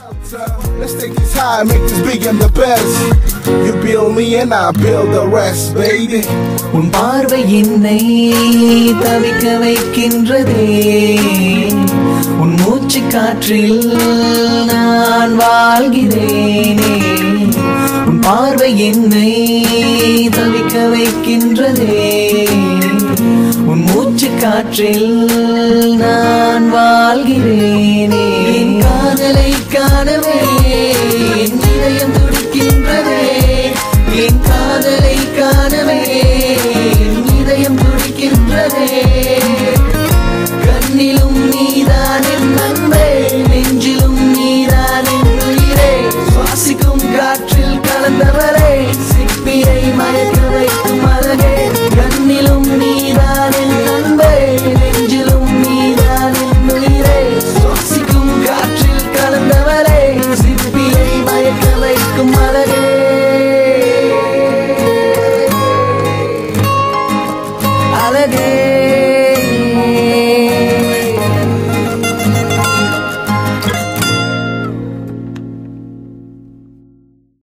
Let's take this high, make this big and the best. You build me and I build the rest, baby. உன் பார்வை என்னை தவிக்க வைக்கின்றதே, உன் மூச்சு காற்றில் நான் வாழ்கிறேனே. உன் பார்வை என்னை தவிக்க வைக்கின்றதே, உன் மூச்சு காற்றில் நான் வாழ்கிறேனே. என் காதலை காணவே என் இதயம் துடிக்கின்றதே, என் காதலை காணவே என் இதயம் துடிக்கின்றதே. கண்ணிலும் நீதான் என் அன்பே, நெஞ்சிலும் நீதான் என் உயிரே. சுவாசிக்கும் காற்றில் கலந்தவரே, சிப்பியை மயக்க வைக்கும் அழகே. கண்ணிலும் நீதான் என் அன்பே, நெஞ்சிலும் நீதான் என் உயிரே. சுவாசிக்கும் காற்றில் கலந்தவரே, சிப்பியை மயக்க வைக்கும் அழகே. அழகே